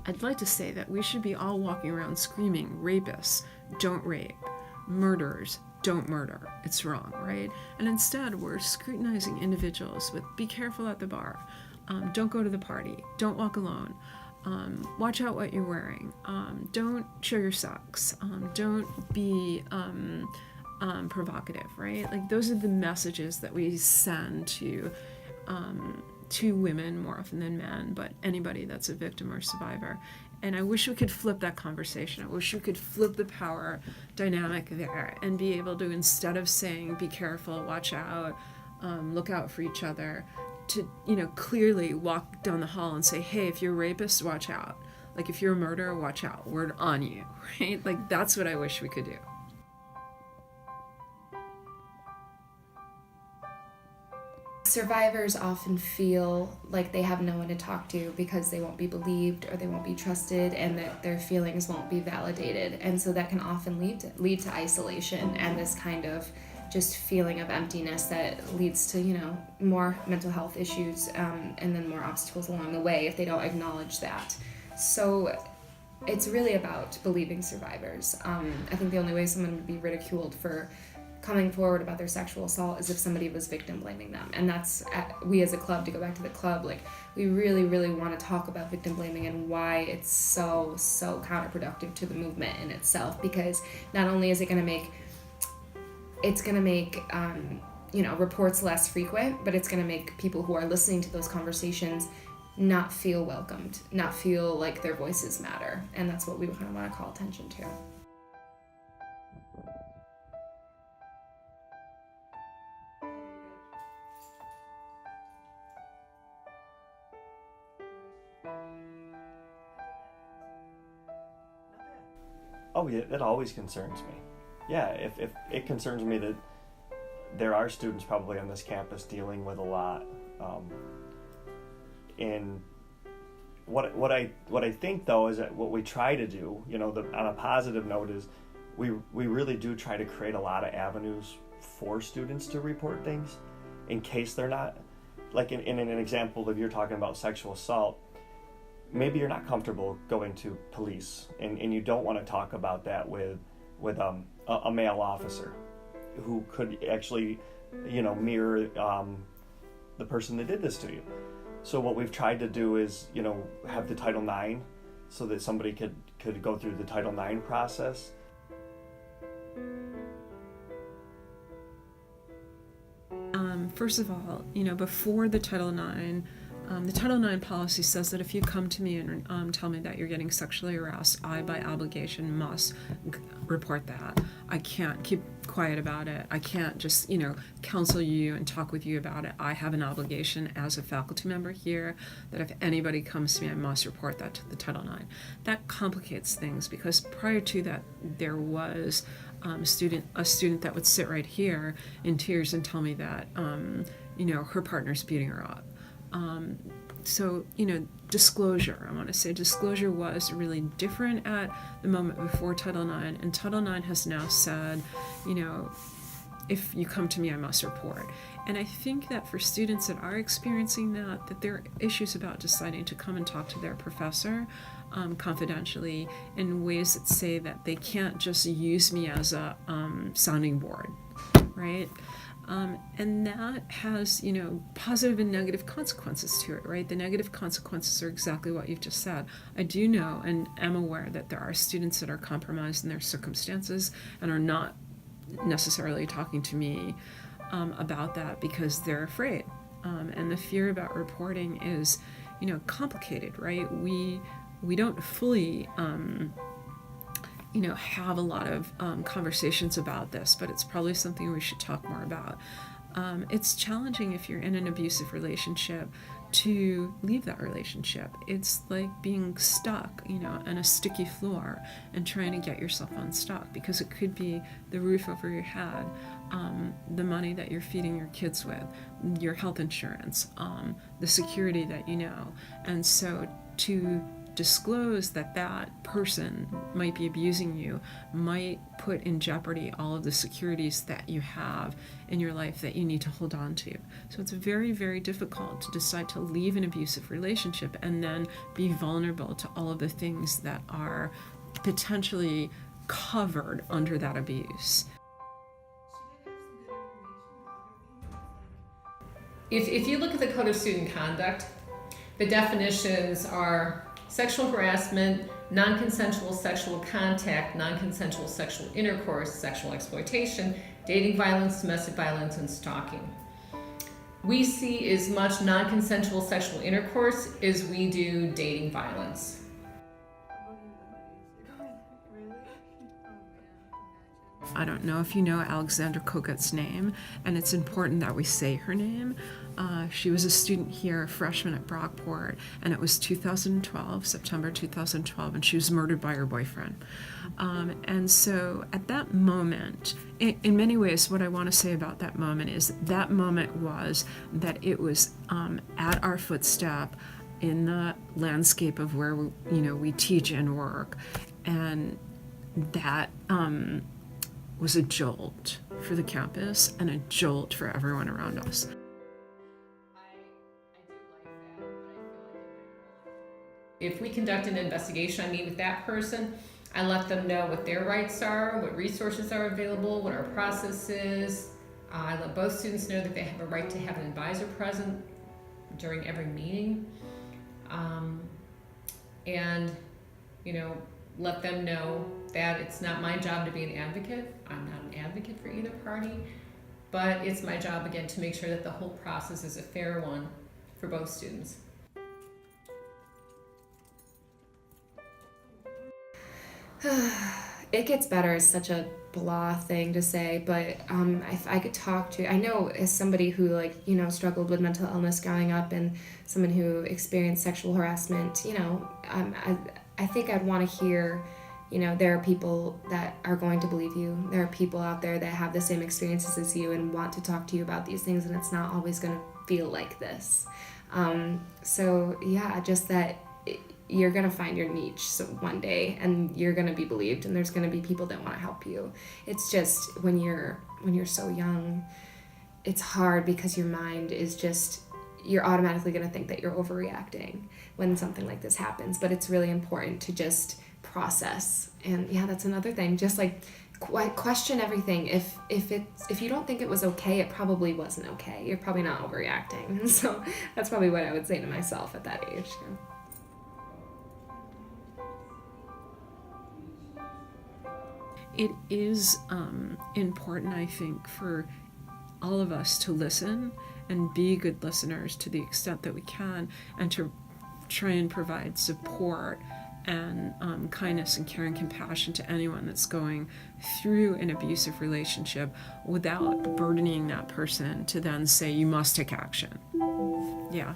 I'd like to say that we should be all walking around screaming, rapists, don't rape, murderers, don't murder. It's wrong, right? And instead, we're scrutinizing individuals with be careful at the bar, don't go to the party, don't walk alone, watch out what you're wearing, don't show your sex, don't be provocative, right? Like, those are the messages that we send to women more often than men, but anybody that's a victim or survivor. And I wish we could flip that conversation. I wish we could flip the power dynamic there and be able to, instead of saying, be careful, watch out, look out for each other, to, clearly walk down the hall and say, hey, if you're a rapist, watch out. Like, if you're a murderer, watch out. We're on you, right? Like, that's what I wish we could do. Survivors often feel like they have no one to talk to because they won't be believed or they won't be trusted, and that their feelings won't be validated. And so that can often lead to isolation and this kind of just feeling of emptiness that leads to, more mental health issues, and then more obstacles along the way if they don't acknowledge that. So it's really about believing survivors. I think the only way someone would be ridiculed for coming forward about their sexual assault is if somebody was victim blaming them. And that's, we as a club, to go back to the club, like, we really, really want to talk about victim blaming and why it's so counterproductive to the movement in itself, because not only is it going to make reports less frequent, but it's going to make people who are listening to those conversations not feel welcomed, not feel like their voices matter. And that's what we kind of want to call attention to. Oh yeah, that always concerns me. Yeah, if it concerns me that there are students probably on this campus dealing with a lot, and what I think though is that what we try to do, on a positive note, is we really do try to create a lot of avenues for students to report things in case they're not, like in an example of you're talking about sexual assault. Maybe you're not comfortable going to police, and you don't want to talk about that with a male officer who could actually, mirror the person that did this to you. So what we've tried to do is, have the Title IX so that somebody could go through the Title IX process. First of all, before the Title IX policy says that if you come to me and tell me that you're getting sexually harassed, I, by obligation, must report that. I can't keep quiet about it. I can't just, counsel you and talk with you about it. I have an obligation as a faculty member here that if anybody comes to me, I must report that to the Title IX. That complicates things, because prior to that, there was a student that would sit right here in tears and tell me that, her partner's beating her up. So, disclosure, I want to say disclosure was really different at the moment before Title IX, and Title IX has now said, if you come to me, I must report. And I think that for students that are experiencing that there are issues about deciding to come and talk to their professor confidentially in ways that say that they can't just use me as a sounding board, right? And that has, positive and negative consequences to it, right? The negative consequences are exactly what you've just said. I do know and am aware that there are students that are compromised in their circumstances and are not necessarily talking to me about that because they're afraid. And the fear about reporting is, complicated, right? We don't fully have a lot of conversations about this, but it's probably something we should talk more about. It's challenging if you're in an abusive relationship to leave that relationship. It's like being stuck, on a sticky floor and trying to get yourself unstuck, because it could be the roof over your head, the money that you're feeding your kids with, your health insurance, the security that you know. And so to disclose that that person might be abusing you might put in jeopardy all of the securities that you have in your life that you need to hold on to. So it's very, very difficult to decide to leave an abusive relationship and then be vulnerable to all of the things that are potentially covered under that abuse. If you look at the Code of Student Conduct, the definitions are sexual harassment, non-consensual sexual contact, non-consensual sexual intercourse, sexual exploitation, dating violence, domestic violence, and stalking. We see as much non-consensual sexual intercourse as we do dating violence. I don't know if you know Alexandra Kokut's name, and it's important that we say her name. She was a student here, a freshman at Brockport, and it was 2012, September 2012, and she was murdered by her boyfriend. And so at that moment, in many ways, what I want to say about that moment is that moment was that it was at our footstep in the landscape of where we teach and work, and that was a jolt for the campus and a jolt for everyone around us. If we conduct an investigation, I meet with that person, I let them know what their rights are, what resources are available, what our process is. I let both students know that they have a right to have an advisor present during every meeting. And, let them know that it's not my job to be an advocate. I'm not an advocate for either party, but it's my job, again, to make sure that the whole process is a fair one for both students. It gets better is such a blah thing to say, but if I could talk to, I know as somebody who struggled with mental illness growing up and someone who experienced sexual harassment, I think I'd want to hear, there are people that are going to believe you. There are people out there that have the same experiences as you and want to talk to you about these things, and it's not always going to feel like this. So yeah, just that you're going to find your niche one day, and you're going to be believed, and there's going to be people that want to help you. It's just when you're so young, it's hard because your mind is just, you're automatically going to think that you're overreacting when something like this happens. But it's really important to just process. And yeah, that's another thing. Just question everything. If you don't think it was okay, it probably wasn't okay. You're probably not overreacting. And so that's probably what I would say to myself at that age. It is important, I think, for all of us to listen and be good listeners to the extent that we can, and to try and provide support and kindness and care and compassion to anyone that's going through an abusive relationship without burdening that person to then say, you must take action. Yeah.